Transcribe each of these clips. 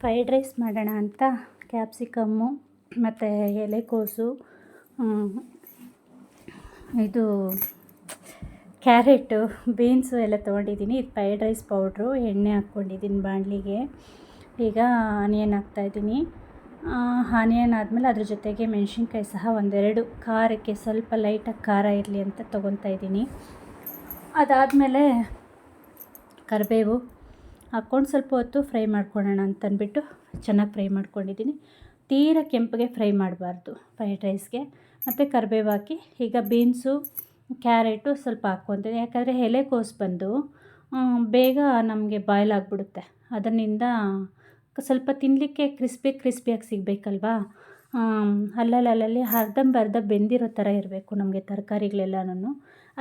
Fried rice ಮಾಡೋಣ ಅಂತ capsicum ಮತ್ತು ಎಲೆಕೋಸು, ಇದು ಕ್ಯಾರೆಟು, ಬೀನ್ಸು ಎಲ್ಲ ತೊಗೊಂಡಿದ್ದೀನಿ. ಇದು ಫ್ರೈಡ್ ರೈಸ್ ಪೌಡ್ರು, ಎಣ್ಣೆ ಹಾಕ್ಕೊಂಡಿದ್ದೀನಿ ಬಾಣಲಿಗೆ. ಈಗ ಆನಿಯನ್ ಹಾಕ್ತಾಯಿದ್ದೀನಿ. ಆನಿಯನ್ ಆದಮೇಲೆ ಅದ್ರ ಜೊತೆಗೆ ಮೆಣಸಿನ್ಕಾಯಿ ಸಹ ಒಂದೆರಡು, ಖಾರಕ್ಕೆ ಸ್ವಲ್ಪ ಲೈಟಾಗಿ ಖಾರ ಇರಲಿ ಅಂತ ತೊಗೊತಾ ಇದ್ದೀನಿ. ಅದಾದಮೇಲೆ ಕರಿಬೇವು ಹಾಕ್ಕೊಂಡು ಸ್ವಲ್ಪ ಹೊತ್ತು ಫ್ರೈ ಮಾಡ್ಕೊಳ್ಳೋಣ ಅಂತಂದ್ಬಿಟ್ಟು ಚೆನ್ನಾಗಿ ಫ್ರೈ ಮಾಡ್ಕೊಂಡಿದ್ದೀನಿ. ತೀರಾ ಕೆಂಪಗೆ ಫ್ರೈ ಮಾಡಬಾರ್ದು ಫ್ರೈಡ್ ರೈಸ್ಗೆ. ಮತ್ತು ಕರಿಬೇವು ಹಾಕಿ ಈಗ ಬೀನ್ಸು, ಕ್ಯಾರೆಟು ಸ್ವಲ್ಪ ಹಾಕ್ಕೊತೀನಿ. ಯಾಕಂದರೆ ಎಲೆಕೋಸು ಬಂದು ಬೇಗ ನಮಗೆ ಬಾಯ್ಲ್ ಆಗಿಬಿಡುತ್ತೆ. ಅದರಿಂದ ಸ್ವಲ್ಪ ತಿನ್ನಲಿಕ್ಕೆ ಕ್ರಿಸ್ಪಿಯಾಗಿ ಸಿಗಬೇಕಲ್ವಾ. ಅಲ್ಲಲ್ಲಿ ಅರ್ಧಂಬರ್ಧ ಬೆಂದಿರೋ ಥರ ಇರಬೇಕು ನಮಗೆ ತರಕಾರಿಗಳೆಲ್ಲನೂ.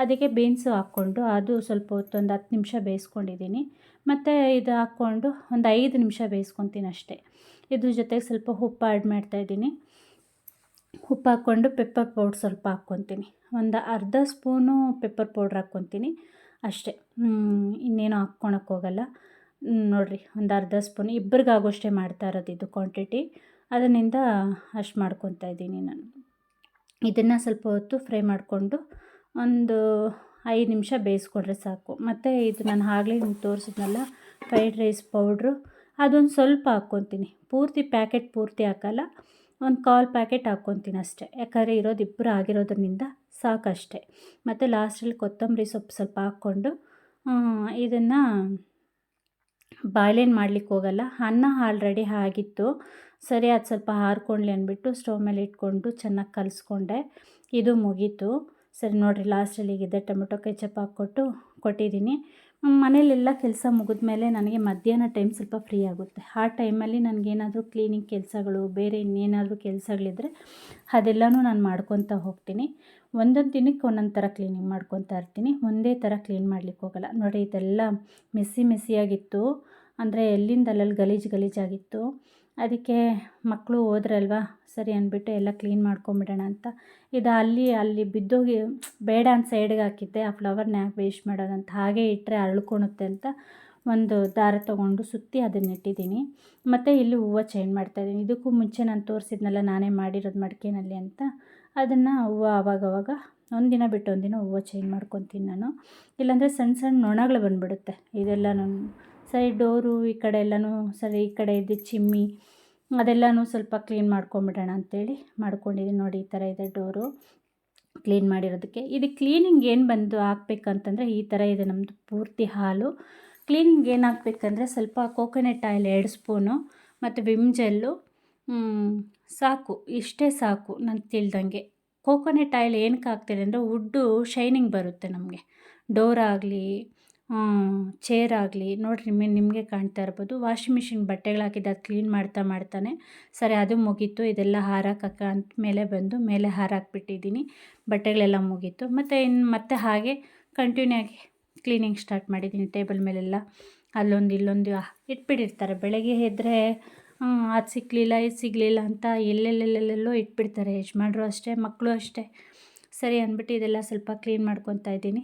ಅದಕ್ಕೆ ಬೀನ್ಸು ಹಾಕ್ಕೊಂಡು ಅದು ಸ್ವಲ್ಪ ಹೊತ್ತು ಒಂದು 10 ನಿಮಿಷ ಬೇಯಿಸ್ಕೊಂಡಿದ್ದೀನಿ. ಮತ್ತು ಇದು ಹಾಕ್ಕೊಂಡು ಒಂದು 5 ನಿಮಿಷ ಬೇಯಿಸ್ಕೊತೀನಿ ಅಷ್ಟೇ. ಇದ್ರ ಜೊತೆಗೆ ಸ್ವಲ್ಪ ಉಪ್ಪು ಆ್ಯಡ್ ಮಾಡ್ತಾಯಿದ್ದೀನಿ. ಉಪ್ಪು ಹಾಕ್ಕೊಂಡು ಪೆಪ್ಪರ್ ಪೌಡ್ರ್ ಸ್ವಲ್ಪ ಹಾಕ್ಕೊತೀನಿ. ಒಂದು ಅರ್ಧ ಸ್ಪೂನು ಪೆಪ್ಪರ್ ಪೌಡ್ರ್ ಹಾಕ್ಕೊತೀನಿ ಅಷ್ಟೇ. ಇನ್ನೇನು ಹಾಕ್ಕೊಳಕ್ಕೋಗಲ್ಲ. ನೋಡಿರಿ, ಒಂದು ಅರ್ಧ ಸ್ಪೂನ್, ಇಬ್ಬರಿಗಾಗೋಷ್ಟೇ ಮಾಡ್ತಾ ಇರೋದು ಇದು ಕ್ವಾಂಟಿಟಿ. ಅದರಿಂದ ಅಷ್ಟು ಮಾಡ್ಕೊತಾ ಇದ್ದೀನಿ ನಾನು. ಇದನ್ನು ಸ್ವಲ್ಪ ಹೊತ್ತು ಫ್ರೈ ಮಾಡಿಕೊಂಡು ಒಂದು 5 ನಿಮಿಷ ಬೇಯಿಸ್ಕೊಂಡ್ರೆ ಸಾಕು. ಮತ್ತು ಇದು ನಾನು ಆಗಲೇ ನಿಮ್ಗೆ ತೋರಿಸಿದ್ನಲ್ಲ ಫ್ರೈಡ್ ರೈಸ್ ಪೌಡ್ರು, ಅದೊಂದು ಸ್ವಲ್ಪ ಹಾಕ್ಕೊತೀನಿ. ಪೂರ್ತಿ ಪ್ಯಾಕೆಟ್ ಪೂರ್ತಿ ಹಾಕಲ್ಲ, ಒಂದು 1/4 ಪ್ಯಾಕೆಟ್ ಹಾಕ್ಕೊತೀನಿ ಅಷ್ಟೇ. ಯಾಕಂದರೆ ಇರೋದು ಇಬ್ಬರು ಆಗಿರೋದ್ರಿಂದ ಸಾಕಷ್ಟೆ. ಮತ್ತು ಲಾಸ್ಟಲ್ಲಿ ಕೊತ್ತಂಬರಿ ಸೊಪ್ಪು ಸ್ವಲ್ಪ ಹಾಕ್ಕೊಂಡು ಇದನ್ನು ಬಾಯ್ಲೇನು ಮಾಡ್ಲಿಕ್ಕೆ ಹೋಗಲ್ಲ. ಅನ್ನ ಆಲ್ರೆಡಿ ಆಗಿತ್ತು, ಸರಿ ಅದು ಸ್ವಲ್ಪ ಆರ್ಕೊಳ್ಳಿ ಅಂದ್ಬಿಟ್ಟು ಸ್ಟವ್ ಮೇಲೆ ಇಟ್ಕೊಂಡು ಚೆನ್ನಾಗಿ ಕಲಿಸ್ಕೊಂಡೆ. ಇದು ಮುಗೀತು. ಸರಿ ನೋಡಿರಿ, ಲಾಸ್ಟಲ್ಲಿ ಹೀಗಿದೆ ಟೊಮೆಟೊ ಕೆಚಪ್ ಹಾಕ್ಕೊಟ್ಟು ಕೊಟ್ಟಿದ್ದೀನಿ. ಮನೇಲೆಲ್ಲ ಕೆಲಸ ಮುಗಿದ್ಮೇಲೆ ನನಗೆ ಮಧ್ಯಾಹ್ನ ಟೈಮ್ ಸ್ವಲ್ಪ ಫ್ರೀ ಆಗುತ್ತೆ. ಆ ಟೈಮಲ್ಲಿ ನನಗೇನಾದರೂ ಕ್ಲೀನಿಂಗ್ ಕೆಲಸಗಳು, ಬೇರೆ ಇನ್ನೇನಾದರೂ ಕೆಲಸಗಳಿದ್ರೆ ಅದೆಲ್ಲನೂ ನಾನು ಮಾಡ್ಕೊತಾ ಹೋಗ್ತೀನಿ. ಒಂದೊಂದು ದಿನಕ್ಕೆ ಒಂದೊಂದು ಥರ ಕ್ಲೀನಿಂಗ್ ಮಾಡ್ಕೊತಾ ಇರ್ತೀನಿ. ಒಂದೇ ಥರ ಕ್ಲೀನ್ ಮಾಡ್ಲಿಕ್ಕೆ ಹೋಗಲ್ಲ. ನೋಡಿ, ಇದೆಲ್ಲ ಮೆಸ್ಸಿಯಾಗಿತ್ತು, ಅಂದರೆ ಎಲ್ಲಿಂದ ಅಲ್ಲಲ್ಲಿ ಗಲೀಜಾಗಿತ್ತು. ಅದಕ್ಕೆ ಮಕ್ಕಳು ಹೋದ್ರಲ್ವ, ಸರಿ ಅಂದ್ಬಿಟ್ಟು ಎಲ್ಲ ಕ್ಲೀನ್ ಮಾಡ್ಕೊಂಬಿಡೋಣ ಅಂತ. ಇದು ಅಲ್ಲಿ ಬಿದ್ದೋಗಿ ಬೇಡ ಅಂತ ಸೈಡ್ಗೆ ಹಾಕಿದ್ದೆ. ಆ ಫ್ಲವರ್ನ ಯಾಕೆ ವೇಸ್ಟ್ ಮಾಡೋದಂತ, ಹಾಗೆ ಇಟ್ಟರೆ ಅರಳ್ಕೊಳುತ್ತೆ ಅಂತ ಒಂದು ದಾರ ತೊಗೊಂಡು ಸುತ್ತಿ ಅದನ್ನ ಇಟ್ಟಿದ್ದೀನಿ. ಮತ್ತು ಇಲ್ಲಿ ಹೂವು ಚೇಂಜ್ ಮಾಡ್ತಾಯಿದ್ದೀನಿ. ಇದಕ್ಕೂ ಮುಂಚೆ ನಾನು ತೋರಿಸಿದ್ನಲ್ಲ ನಾನೇ ಮಾಡಿರೋದು ಮಡಿಕೆನಲ್ಲಿ ಅಂತ, ಅದನ್ನು ಹೂವು ಆವಾಗವಾಗ ಒಂದಿನ ಬಿಟ್ಟು ಒಂದಿನ ಹೂವು ಚೇಂಜ್ ಮಾಡ್ಕೊತೀನಿ ನಾನು. ಇಲ್ಲಾಂದರೆ ಸಣ್ಣ ನೊಣಗಳು ಬಂದುಬಿಡುತ್ತೆ. ಇದೆಲ್ಲನೂ ಸರಿ, ಡೋರು ಈ ಕಡೆ ಎಲ್ಲನೂ ಸರಿ, ಈ ಕಡೆ ಇದ್ದ ಚಿಮ್ಮಿ ಅದೆಲ್ಲನೂ ಸ್ವಲ್ಪ ಕ್ಲೀನ್ ಮಾಡ್ಕೊಂಬಿಡೋಣ ಅಂಥೇಳಿ ಮಾಡ್ಕೊಂಡಿದ್ದೀನಿ. ನೋಡಿ, ಈ ಥರ ಇದೆ ಡೋರು ಕ್ಲೀನ್ ಮಾಡಿರೋದಕ್ಕೆ. ಇದು ಕ್ಲೀನಿಂಗ್ ಏನು ಬಂದು ಹಾಕ್ಬೇಕಂತಂದರೆ ಈ ಥರ ಇದೆ ನಮ್ಮದು ಪೂರ್ತಿ ಹಾಲು. ಕ್ಲೀನಿಂಗ್ ಏನು ಹಾಕ್ಬೇಕಂದ್ರೆ ಸ್ವಲ್ಪ ಕೋಕೋನಟ್ ಆಯಿಲ್ 2 ಸ್ಪೂನು ಮತ್ತು ವಿಮ್ ಜೆಲ್ಲು ಸಾಕು, ಇಷ್ಟೇ ಸಾಕು ನಾನು ತಿಳಿದಂಗೆ. ಕೋಕೋನಟ್ ಆಯಿಲ್ ಏನಕ್ಕೆ ಹಾಕ್ತೀನಿ ಅಂದರೆ ವುಡ್ಡು ಶೈನಿಂಗ್ ಬರುತ್ತೆ ನಮಗೆ. ಡೋರ್ ಆಗಲಿ, ಚೇರ್ ಆಗಲಿ. ನೋಡಿರಿ, ನಿಮಗೆ ಕಾಣ್ತಾ ಇರ್ಬೋದು. ವಾಷಿಂಗ್ ಮಿಷಿನ್ ಬಟ್ಟೆಗಳು ಹಾಕಿದ್ದು ಅದು ಕ್ಲೀನ್ ಮಾಡ್ತಾನೆ ಸರಿ, ಅದು ಮುಗೀತು. ಇದೆಲ್ಲ ಹಾರಾಕಕ್ಕ ಅಂತ ಮೇಲೆ ಬಂದು ಮೇಲೆ ಹಾರಾಕ್ಬಿಟ್ಟಿದ್ದೀನಿ. ಬಟ್ಟೆಗಳೆಲ್ಲ ಮುಗೀತು. ಮತ್ತು ಮತ್ತೆ ಹಾಗೆ ಕಂಟಿನ್ಯೂ ಆಗಿ ಕ್ಲೀನಿಂಗ್ ಸ್ಟಾರ್ಟ್ ಮಾಡಿದ್ದೀನಿ. ಟೇಬಲ್ ಮೇಲೆಲ್ಲ ಅಲ್ಲೊಂದು ಇಲ್ಲೊಂದು ಇಟ್ಬಿಟ್ಟಿರ್ತಾರೆ. ಬೆಳಗ್ಗೆ ಎದ್ದರೆ ಅದು ಸಿಕ್ಕಲಿಲ್ಲ, ಇದು ಸಿಗಲಿಲ್ಲ ಅಂತ ಎಲ್ಲೆಲ್ಲೆಲ್ಲೆಲ್ಲೋ ಇಟ್ಬಿಡ್ತಾರೆ. ಯಜಮಾನ್ರು ಅಷ್ಟೇ, ಮಕ್ಕಳು ಅಷ್ಟೇ. ಸರಿ ಅಂದ್ಬಿಟ್ಟು ಇದೆಲ್ಲ ಸ್ವಲ್ಪ ಕ್ಲೀನ್ ಮಾಡ್ಕೊತಾ ಇದ್ದೀನಿ.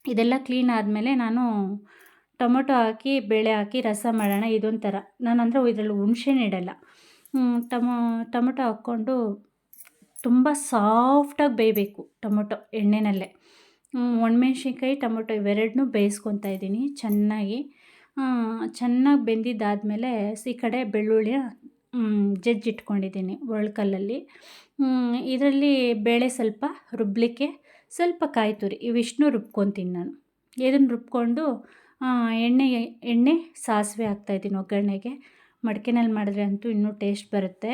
ಇದೆಲ್ಲ ಕ್ಲೀನ್ ಆದಮೇಲೆ ನಾನು ಟೊಮೊಟೊ ಹಾಕಿ ಬೇಳೆ ಹಾಕಿ ರಸ ಮಾಡೋಣ ಇದೊಂಥರ. ನಾನಂದರೆ ಇದರಲ್ಲಿ ಹುಣಸೆಹಣ್ಣು ಇಡಲ್ಲ. ಟೊಮೊಟೊ ಹಾಕ್ಕೊಂಡು ತುಂಬ ಸಾಫ್ಟಾಗಿ ಬೇಯಬೇಕು ಟೊಮೊಟೊ ಎಣ್ಣೆನಲ್ಲೇ. ಒಣಮೆಣ್ಸಿನ್ಕಾಯಿ, ಟೊಮೊಟೊ ಇವೆರಡನ್ನೂ ಬೇಯಿಸ್ಕೊತಾ ಇದ್ದೀನಿ ಚೆನ್ನಾಗಿ ಬೆಂದಿದ್ದಾದಮೇಲೆ ಈ ಕಡೆ ಬೆಳ್ಳುಳ್ಳಿಯ ಜಜ್ಜಿಟ್ಕೊಂಡಿದ್ದೀನಿ ಒರಳ್ಕಲ್ಲಲ್ಲಿ. ಇದರಲ್ಲಿ ಬೇಳೆ ಸ್ವಲ್ಪ ರುಬ್ಬಲಿಕ್ಕೆ ಸ್ವಲ್ಪ ಕಾಯಿ ತುರಿ ಇವಿಷ್ಟನ್ನೂ ರುಬ್ಕೊತೀನಿ ನಾನು. ಇದನ್ನು ರುಬ್ಕೊಂಡು ಎಣ್ಣೆ ಸಾಸಿವೆ ಹಾಕ್ತಾಯಿದ್ದೀನಿ ಒಗ್ಗರಣೆಗೆ. ಮಡಿಕೆನಲ್ಲಿ ಮಾಡಿದ್ರೆ ಅಂತೂ ಇನ್ನೂ ಟೇಸ್ಟ್ ಬರುತ್ತೆ.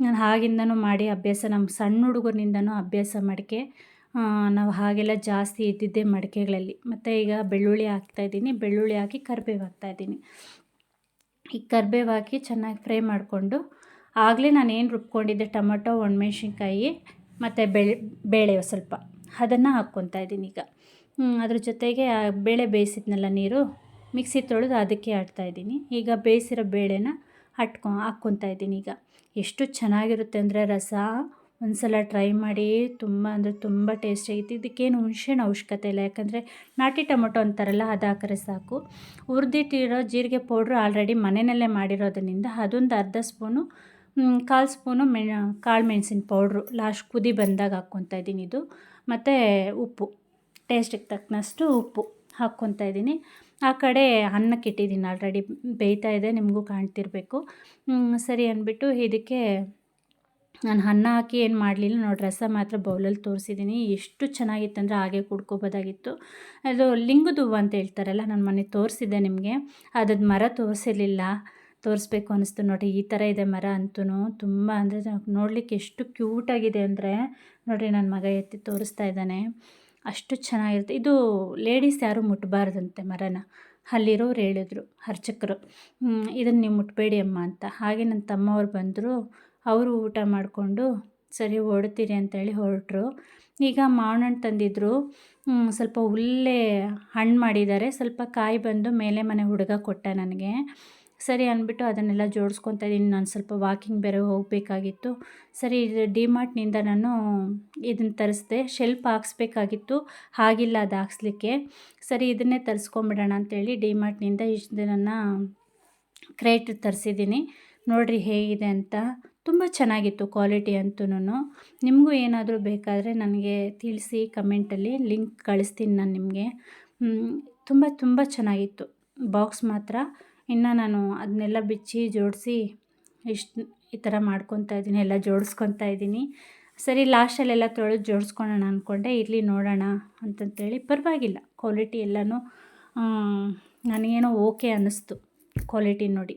ನಾನು ಆಗಿಂದನೂ ಮಾಡಿ ಅಭ್ಯಾಸ, ನಮ್ಮ ಸಣ್ಣ ಹುಡುಗನಿಂದನೂ ಅಭ್ಯಾಸ ಮಡಿಕೆ. ನಾವು ಹಾಗೆಲ್ಲ ಜಾಸ್ತಿ ಇದ್ದಿದ್ದೆ ಮಡಿಕೆಗಳಲ್ಲಿ. ಮತ್ತು ಈಗ ಬೆಳ್ಳುಳ್ಳಿ ಹಾಕ್ತಾಯಿದ್ದೀನಿ. ಬೆಳ್ಳುಳ್ಳಿ ಹಾಕಿ ಕರಿಬೇವು ಹಾಕ್ತಾಯಿದ್ದೀನಿ. ಈ ಕರಿಬೇವು ಹಾಕಿ ಚೆನ್ನಾಗಿ ಫ್ರೈ ಮಾಡಿಕೊಂಡು ಆಗಲೇ ನಾನೇನು ರುಬ್ಕೊಂಡಿದ್ದೆ ಟೊಮೊಟೊ, ಒಣಮೆಣ್ಸಿನ್ಕಾಯಿ ಮತ್ತು ಬೇಳೆ ಸ್ವಲ್ಪ ಅದನ್ನು ಹಾಕ್ಕೊತಾ ಇದ್ದೀನಿ ಈಗ. ಅದ್ರ ಜೊತೆಗೆ ಬೇಳೆ ಬೇಯಿಸಿದ್ನಲ್ಲ ನೀರು ಮಿಕ್ಸಿ ತೊಳೆದು ಅದಕ್ಕೆ ಹಾಕ್ತಾಯಿದ್ದೀನಿ. ಈಗ ಬೇಯಿಸಿರೋ ಬೇಳೆನ ಹಾಕ್ಕೊತಾ ಇದ್ದೀನಿ. ಈಗ ಎಷ್ಟು ಚೆನ್ನಾಗಿರುತ್ತೆ ಅಂದರೆ ರಸ, ಒಂದು ಸಲ ಟ್ರೈ ಮಾಡಿ. ತುಂಬ ಅಂದರೆ ತುಂಬ ಟೇಸ್ಟಿಯಾಗಿತ್ತು. ಇದಕ್ಕೇನು ಹುಣಸೆಹಣ್ಣು ಅವಶ್ಯಕತೆ ಇಲ್ಲ, ಯಾಕಂದರೆ ನಾಟಿ ಟೊಮೊಟೊ ಅಂತಾರಲ್ಲ ಅದು ಹಾಕಿದ್ರೆ ಸಾಕು. ಹುರಿದಿಟ್ಟಿರೋ ಜೀರಿಗೆ ಪೌಡ್ರು ಆಲ್ರೆಡಿ ಮನೆಯಲ್ಲೇ ಮಾಡಿರೋದ್ರಿಂದ ಅದೊಂದು ಅರ್ಧ ಸ್ಪೂನು, 1/4 ಸ್ಪೂನು ಕಾಳು ಮೆಣಸಿನ ಪೌಡ್ರು ಲಾಸ್ಟ್ ಕುದಿ ಬಂದಾಗ ಹಾಕ್ಕೊತಾ ಇದ್ದೀನಿ. ಇದು ಮತ್ತು ಉಪ್ಪು, ಟೇಸ್ಟಿಗೆ ತಕ್ಕನಷ್ಟು ಉಪ್ಪು ಹಾಕ್ಕೊತಾ ಇದ್ದೀನಿ. ಆ ಕಡೆ ಅನ್ನಕ್ಕೆ ಇಟ್ಟಿದ್ದೀನಿ, ಆಲ್ರೆಡಿ ಬೇಯ್ತಾ ಇದೆ, ನಿಮಗೂ ಕಾಣ್ತಿರಬೇಕು. ಸರಿ ಅಂದ್ಬಿಟ್ಟು ಇದಕ್ಕೆ ನಾನು ಅನ್ನ ಹಾಕಿ ಏನು ಮಾಡಲಿಲ್ಲ ನೋಡಿ, ರಸ ಮಾತ್ರ ಬೌಲಲ್ಲಿ ತೋರಿಸಿದ್ದೀನಿ. ಎಷ್ಟು ಚೆನ್ನಾಗಿತ್ತಂದರೆ ಹಾಗೆ ಕುಡ್ಕೊಬೋದಾಗಿತ್ತು. ಅದು ಲಿಂಗದ ಹೂವು ಅಂತ ಹೇಳ್ತಾರಲ್ಲ, ನಾನು ಮೊನ್ನೆ ತೋರಿಸಿದ್ದೆ ನಿಮಗೆ, ಅದ್ರದ್ದು ಮರ ತೋರಿಸಿರಲಿಲ್ಲ, ತೋರಿಸ್ಬೇಕು ಅನ್ನಿಸ್ತು ನೋಡಿ. ಈ ಥರ ಇದೆ ಮರ ಅಂತೂ, ತುಂಬ ಅಂದರೆ ನೋಡಲಿಕ್ಕೆ ಎಷ್ಟು ಕ್ಯೂಟಾಗಿದೆ ಅಂದರೆ ನೋಡಿರಿ, ನನ್ನ ಮಗ ಎತ್ತಿ ತೋರಿಸ್ತಾ ಇದ್ದಾನೆ, ಅಷ್ಟು ಚೆನ್ನಾಗಿರುತ್ತೆ. ಇದು ಲೇಡೀಸ್ ಯಾರೂ ಮುಟ್ಟಬಾರ್ದಂತೆ ಮರನ, ಅಲ್ಲಿರೋರು ಹೇಳಿದ್ರು ಅರ್ಚಕರು, ಇದನ್ನು ನೀವು ಮುಟ್ಟಬೇಡಿ ಅಮ್ಮ ಅಂತ. ಹಾಗೆ ನನ್ನ ತಮ್ಮವ್ರು ಬಂದರು, ಅವರು ಊಟ ಮಾಡಿಕೊಂಡು ಸರಿ ಹೊರಡ್ತೀರಿ ಅಂತೇಳಿ ಹೊರಟರು. ಈಗ ಮಾವಿನ ಹಣ್ಣು ತಂದಿದ್ದರು, ಸ್ವಲ್ಪ ಹುಲ್ಲೇ ಹಣ್ಣು ಮಾಡಿದ್ದಾರೆ, ಸ್ವಲ್ಪ ಕಾಯಿ ಬಂದು ಮೇಲೆ ಮನೆ ಹುಡುಗ ಕೊಟ್ಟ ನನಗೆ. ಸರಿ ಅಂದ್ಬಿಟ್ಟು ಅದನ್ನೆಲ್ಲ ಜೋಡಿಸ್ಕೊತಾ ಇದ್ದೀನಿ. ನಾನು ಸ್ವಲ್ಪ ವಾಕಿಂಗ್ ಬೇರೆ ಹೋಗಬೇಕಾಗಿತ್ತು. ಸರಿ, ಇದು ಡಿಮಾರ್ಟ್ನಿಂದ ನಾನು ಇದನ್ನು ತರಿಸ್ದೆ, ಶೆಲ್ಫ್ ಹಾಕ್ಸ್ಬೇಕಾಗಿತ್ತು, ಆಗಿಲ್ಲ ಅದು ಹಾಕ್ಸ್ಲಿಕ್ಕೆ. ಸರಿ, ಇದನ್ನೇ ತರಿಸ್ಕೊಂಬಿಡೋಣ ಅಂತೇಳಿ ಡಿಮಾರ್ಟ್ನಿಂದ ಇಷ್ಟು ದಿನ ಕ್ರೇಟ್ ತರಿಸಿದ್ದೀನಿ. ನೋಡಿರಿ ಹೇಗಿದೆ ಅಂತ, ತುಂಬ ಚೆನ್ನಾಗಿತ್ತು ಕ್ವಾಲಿಟಿ ಅಂತೂ. ನಿಮಗೂ ಏನಾದರೂ ಬೇಕಾದರೆ ನನಗೆ ತಿಳಿಸಿ, ಕಮೆಂಟಲ್ಲಿ ಲಿಂಕ್ ಕಳಿಸ್ತೀನಿ ನಾನು ನಿಮಗೆ. ತುಂಬ ತುಂಬ ಚೆನ್ನಾಗಿತ್ತು ಬಾಕ್ಸ್ ಮಾತ್ರ. ಇನ್ನು ನಾನು ಅದನ್ನೆಲ್ಲ ಬಿಚ್ಚಿ ಜೋಡಿಸಿ ಈ ಥರ ಮಾಡ್ಕೊತಾ ಇದ್ದೀನಿ, ಎಲ್ಲ ಜೋಡಿಸ್ಕೊತಾ ಇದ್ದೀನಿ. ಸರಿ, ಲಾಸ್ಟಲ್ಲೆಲ್ಲ ತೊಳೆದು ಜೋಡಿಸ್ಕೊಳ್ಳೋಣ ಅಂದ್ಕೊಂಡೆ, ಇರಲಿ ನೋಡೋಣ ಅಂತಂತೇಳಿ. ಪರವಾಗಿಲ್ಲ, ಕ್ವಾಲಿಟಿ ಎಲ್ಲನೂ ನನಗೇನೋ ಓಕೆ ಅನ್ನಿಸ್ತು ಕ್ವಾಲಿಟಿ ನೋಡಿ.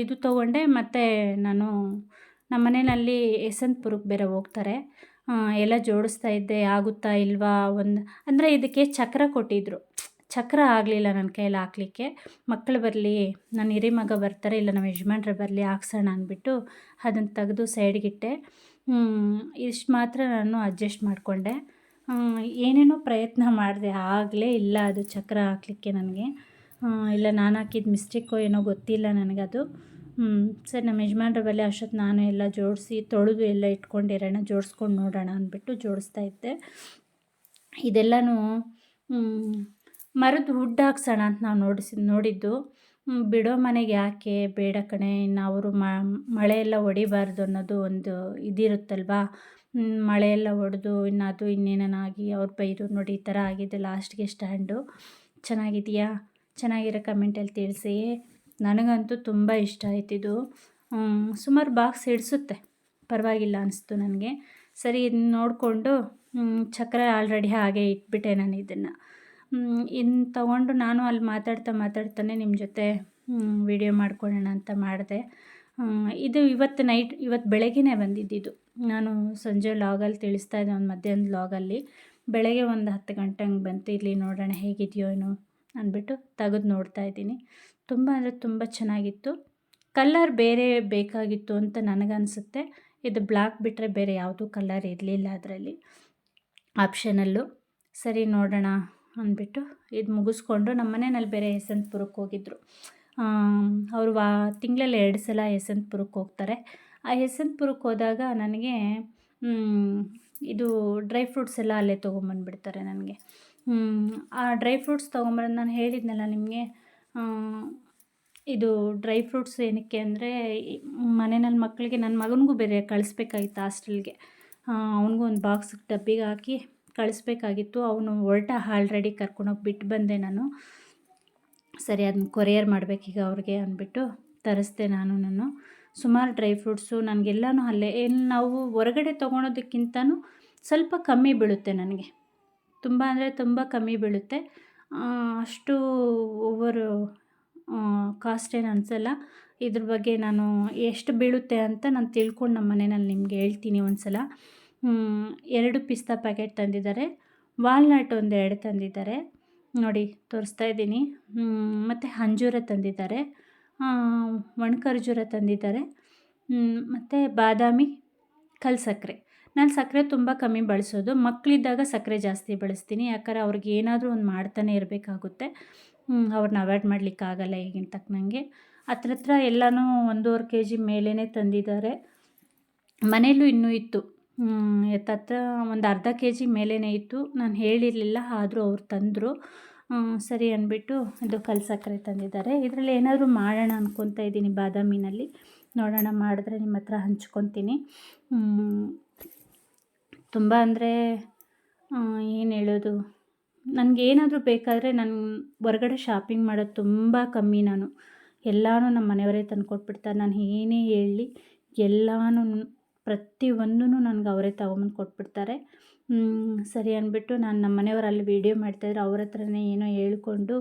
ಇದು ತೊಗೊಂಡೆ. ಮತ್ತು ನಾನು ನಮ್ಮ ಮನೆಯಲ್ಲಿ ಯಶವಂತಪುರಕ್ಕೆ ಬೇರೆ ಹೋಗ್ತಾರೆ, ಎಲ್ಲ ಜೋಡಿಸ್ತಾ ಇದ್ದೆ, ಆಗುತ್ತಾ ಇಲ್ವಾ ಅಂದರೆ ಇದಕ್ಕೆ ಚಕ್ರ ಕೊಟ್ಟಿದ್ದರು, ಚಕ್ರ ಆಗಲಿಲ್ಲ ನನ್ನ ಕೈಯಲ್ಲಿ ಹಾಕ್ಲಿಕ್ಕೆ. ಮಕ್ಕಳು ಬರಲಿ, ನನ್ನ ಹಿರಿ ಮಗ ಬರ್ತಾರೆ, ಇಲ್ಲ ನಮ್ಮ ಯಜಮಾನ್ರು ಬರಲಿ ಹಾಕ್ಸೋಣ ಅಂದ್ಬಿಟ್ಟು ಅದನ್ನು ತೆಗೆದು ಸೈಡ್ಗಿಟ್ಟೆ. ಇಷ್ಟು ಮಾತ್ರ ನಾನು ಅಡ್ಜಸ್ಟ್ ಮಾಡಿಕೊಂಡೆ. ಏನೇನೋ ಪ್ರಯತ್ನ ಮಾಡಿದೆ, ಆಗಲೇ ಇಲ್ಲ ಅದು ಚಕ್ರ ಹಾಕ್ಲಿಕ್ಕೆ ನನಗೆ. ಇಲ್ಲ ನಾನು ಹಾಕಿದ ಮಿಸ್ಟೇಕೋ ಏನೋ ಗೊತ್ತಿಲ್ಲ ನನಗದು. ಸರಿ, ನಮ್ಮ ಯಜಮಾನ್ರ ಬಳಿ ಅಷ್ಟೊತ್ತು ನಾನು ಎಲ್ಲ ಜೋಡಿಸಿ ತೊಳೆದು ಎಲ್ಲ ಇಟ್ಕೊಂಡಿರೋಣ, ಜೋಡಿಸ್ಕೊಂಡು ನೋಡೋಣ ಅಂದ್ಬಿಟ್ಟು ಜೋಡಿಸ್ತಾ ಇದ್ದೆ. ಇದೆಲ್ಲನೂ ಮರದ ವುಡ್ ಹಾಕ್ಸೋಣ ಅಂತ ನಾವು ನೋಡಿದ್ದು. ಬಿಡೋ ಮನೆಗೆ ಯಾಕೆ ಬೇಡ ಕಣೆ, ಇನ್ನು ಅವರು ಮಳೆಯೆಲ್ಲ ಹೊಡಿಬಾರ್ದು ಅನ್ನೋದು ಒಂದು ಇದಿರುತ್ತಲ್ವ. ಮಳೆಯೆಲ್ಲ ಹೊಡೆದು ಇನ್ನು ಅದು ಇನ್ನೇನಾಗಿ ಅವ್ರು ಬೈದು ನೋಡಿ, ಈ ಥರ ಆಗಿದೆ ಲಾಸ್ಟ್ಗೆ ಸ್ಟ್ಯಾಂಡು. ಚೆನ್ನಾಗಿದೆಯಾ? ಚೆನ್ನಾಗಿರೋ ಕಮೆಂಟಲ್ಲಿ ತಿಳಿಸಿ. ನನಗಂತೂ ತುಂಬ ಇಷ್ಟ ಆಯ್ತಿದು. ಸುಮಾರು ಬಾಕ್ಸ್ ಹಿಡಿಸುತ್ತೆ, ಪರವಾಗಿಲ್ಲ ಅನಿಸ್ತು ನನಗೆ. ಸರಿ, ಇದನ್ನ ನೋಡಿಕೊಂಡು ಚಕ್ರ ಆಲ್ರೆಡಿ ಹಾಗೆ ಇಟ್ಬಿಟ್ಟೆ ನಾನು ಇದನ್ನು. ಇನ್ನು ತೊಗೊಂಡು ನಾನು ಅಲ್ಲಿ ಮಾತಾಡ್ತಾನೆ ನಿಮ್ಮ ಜೊತೆ ವಿಡಿಯೋ ಮಾಡ್ಕೊಳ್ಳೋಣ ಅಂತ ಮಾಡಿದೆ. ಇದು ಇವತ್ತು ಬೆಳಗ್ಗೆನೇ ಬಂದಿದ್ದಿದ್ದು. ನಾನು ಸಂಜೆ ಲಾಗಲ್ಲಿ ತಿಳಿಸ್ತಾ ಇದ್ದೆ, ಒಂದು ಮಧ್ಯಾಹ್ನದ ಲಾಗಲ್ಲಿ. ಬೆಳಗ್ಗೆ ಒಂದು 10 ಗಂಟೆ ಹಂಗೆ ಬಂತು. ಇಲ್ಲಿ ನೋಡೋಣ ಹೇಗಿದೆಯೋ ಏನೋ ಅಂದ್ಬಿಟ್ಟು ತೆಗೆದು ನೋಡ್ತಾ ಇದ್ದೀನಿ. ತುಂಬ ಅಂದರೆ ತುಂಬ ಚೆನ್ನಾಗಿತ್ತು. ಕಲ್ಲರ್ ಬೇರೆ ಬೇಕಾಗಿತ್ತು ಅಂತ ನನಗನ್ಸುತ್ತೆ. ಇದು ಬ್ಲ್ಯಾಕ್ ಬಿಟ್ಟರೆ ಬೇರೆ ಯಾವುದೂ ಕಲರ್ ಇರಲಿಲ್ಲ ಅದರಲ್ಲಿ ಆಪ್ಷನಲ್ಲು. ಸರಿ, ನೋಡೋಣ ಅಂದ್ಬಿಟ್ಟು ಇದು ಮುಗಿಸ್ಕೊಂಡು ನಮ್ಮ ಮನೆಯಲ್ಲಿ ಬೇರೆ ಯಶವಂತಪುರಕ್ಕೆ ಹೋಗಿದ್ದರು. ಅವರು ತಿಂಗಳಲ್ಲಿ 2 ಸಲ ಯಶವಂತಪುರಕ್ಕೆ ಹೋಗ್ತಾರೆ. ಆ ಯಶವಂತಪುರಕ್ಕೆ ಹೋದಾಗ ನನಗೆ ಇದು ಡ್ರೈ ಫ್ರೂಟ್ಸ್ ಎಲ್ಲ ಅಲ್ಲೇ ತೊಗೊಂಬಂದುಬಿಡ್ತಾರೆ ನನಗೆ. ಆ ಡ್ರೈ ಫ್ರೂಟ್ಸ್ ತೊಗೊಂಬರೋದು ನಾನು ಹೇಳಿದ್ನಲ್ಲ ನಿಮಗೆ. ಇದು ಡ್ರೈ ಫ್ರೂಟ್ಸ್ ಏನಕ್ಕೆ ಅಂದರೆ, ಮನೆಯಲ್ಲಿ ಮಕ್ಕಳಿಗೆ, ನನ್ನ ಮಗನಿಗೂ ಬೇರೆ ಕಳಿಸ್ಬೇಕಾಗಿತ್ತು ಹಾಸ್ಟೆಲ್ಗೆ. ಅವನಿಗೂ ಒಂದು ಬಾಕ್ಸ್ ಡಬ್ಬಿಗೆ ಹಾಕಿ ಕಳಿಸ್ಬೇಕಾಗಿತ್ತು. ಅವನು ಆಲ್ರೆಡಿ ಕರ್ಕೊಂಡೋಗಿ ಬಿಟ್ಟು ಬಂದೆ ನಾನು. ಸರಿ, ಅದನ್ನ ಕೊರಿಯರ್ ಮಾಡಬೇಕೀಗ ಅವ್ರಿಗೆ ಅಂದ್ಬಿಟ್ಟು ತರಿಸ್ದೆ ನಾನು. ಸುಮಾರು ಡ್ರೈ ಫ್ರೂಟ್ಸು ನನಗೆಲ್ಲನೂ ಅಲ್ಲೇ. ನಾವು ಹೊರಗಡೆ ತೊಗೊಳೋದಕ್ಕಿಂತನೂ ಸ್ವಲ್ಪ ಕಮ್ಮಿ ಬೀಳುತ್ತೆ ನನಗೆ, ತುಂಬ ಅಂದರೆ ತುಂಬ ಕಮ್ಮಿ ಬೀಳುತ್ತೆ. ಅಷ್ಟು ಓವರು ಕಾಸ್ಟ್ ಏನು ಅನಿಸಲ್ಲ. ಇದ್ರ ಬಗ್ಗೆ ನಾನು ಎಷ್ಟು ಬೀಳುತ್ತೆ ಅಂತ ನಾನು ತಿಳ್ಕೊಂಡು ನಮ್ಮ ಮನೆಯಲ್ಲಿ ನಿಮಗೆ ಹೇಳ್ತೀನಿ ಒಂದು ಸಲ. 2 ಪಿಸ್ತಾ ಪ್ಯಾಕೆಟ್ ತಂದಿದ್ದಾರೆ, ವಾಲ್ನಟ್ ಒಂದು 2 ತಂದಿದ್ದಾರೆ ನೋಡಿ, ತೋರಿಸ್ತಾ ಇದ್ದೀನಿ. ಮತ್ತು ಅಂಜೂರ ತಂದಿದ್ದಾರೆ, ಒಣಖರ್ಜೂರ ತಂದಿದ್ದಾರೆ, ಮತ್ತು ಬಾದಾಮಿ, ಕಲ್ಲು ಸಕ್ಕರೆ. ನಾನು ಸಕ್ಕರೆ ತುಂಬ ಕಮ್ಮಿ ಬಳಸೋದು. ಮಕ್ಕಳಿದ್ದಾಗ ಸಕ್ಕರೆ ಜಾಸ್ತಿ ಬಳಸ್ತೀನಿ, ಯಾಕಂದರೆ ಅವ್ರಿಗೆ ಏನಾದರೂ ಒಂದು ಮಾಡ್ತಾನೆ ಇರಬೇಕಾಗುತ್ತೆ. ಅವ್ರನ್ನ ಅವಾಯ್ಡ್ ಮಾಡಲಿಕ್ಕಾಗಲ್ಲ ಈಗಿನ ತಕ್ಕನಂಗೆ. ಹತ್ರ ಎಲ್ಲನೂ 1.5 kg ಮೇಲೇ ತಂದಿದ್ದಾರೆ. ಮನೆಯಲ್ಲೂ ಇನ್ನೂ ಇತ್ತು. ಎತ್ತತ್ರ ಒಂದು ಅರ್ಧ ಕೆ ಜಿ ಮೇಲೇ ಇತ್ತು. ನಾನು ಹೇಳಿರಲಿಲ್ಲ, ಆದರೂ ಅವ್ರು ತಂದರು. ಸರಿ ಅಂದ್ಬಿಟ್ಟು ಇದು ಕಲ್ಲು ಸಕ್ಕರೆ ತಂದಿದ್ದಾರೆ. ಇದರಲ್ಲಿ ಏನಾದರೂ ಮಾಡೋಣ ಅಂದ್ಕೊತಾ ಇದ್ದೀನಿ ಬಾದಾಮಿನಲ್ಲಿ. ನೋಡೋಣ, ಮಾಡಿದ್ರೆ ನಿಮ್ಮ ಹತ್ರ ಹಂಚ್ಕೊತೀನಿ. ತುಂಬ ಅಂದರೆ ಏನು ಹೇಳೋದು, ನನಗೇನಾದರೂ ಬೇಕಾದರೆ ನಾನು ಹೊರಗಡೆ ಶಾಪಿಂಗ್ ಮಾಡೋದು ತುಂಬ ಕಮ್ಮಿ. ನಾನು ಎಲ್ಲನೂ ನಮ್ಮ ಮನೆಯವರೇ ತಂದು ಕೊಟ್ಬಿಡ್ತಾರೆ. ನಾನು ಏನೇ ಹೇಳಲಿ ಎಲ್ಲನೂ ಪ್ರತಿಯೊಂದೂ ನನಗೆ ಅವರೇ ತೊಗೊಂಬಂದು ಕೊಟ್ಬಿಡ್ತಾರೆ. ಸರಿ ಅಂದ್ಬಿಟ್ಟು ನಾನು ನಮ್ಮ ಮನೆಯವರು ಅಲ್ಲಿ ವೀಡಿಯೋ ಮಾಡ್ತಾಯಿದ್ರು, ಅವ್ರ ಹತ್ರನೇ ಏನೋ ಹೇಳ್ಕೊಂಡು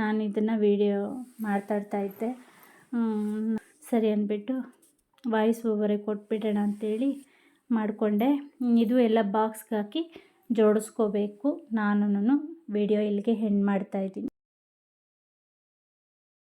ನಾನು ಇದನ್ನು ವೀಡಿಯೋ ಮಾತಾಡ್ತಾಯಿದ್ದೆ. ಸರಿ ಅಂದ್ಬಿಟ್ಟು ವಾಯ್ಸ್ ಓವರೇ ಕೊಟ್ಬಿಡೋಣ ಅಂಥೇಳಿ ಮಾಡಿಕೊಂಡೆ. ಇದು ಎಲ್ಲ ಬಾಕ್ಸ್ಗೆ ಹಾಕಿ ಜೋಡಿಸ್ಕೋಬೇಕು. ನಾನು ವೀಡಿಯೋ ಇಲ್ಲಿಗೆ ಎಂಡ್ ಮಾಡ್ತಾಯಿದ್ದೀನಿ.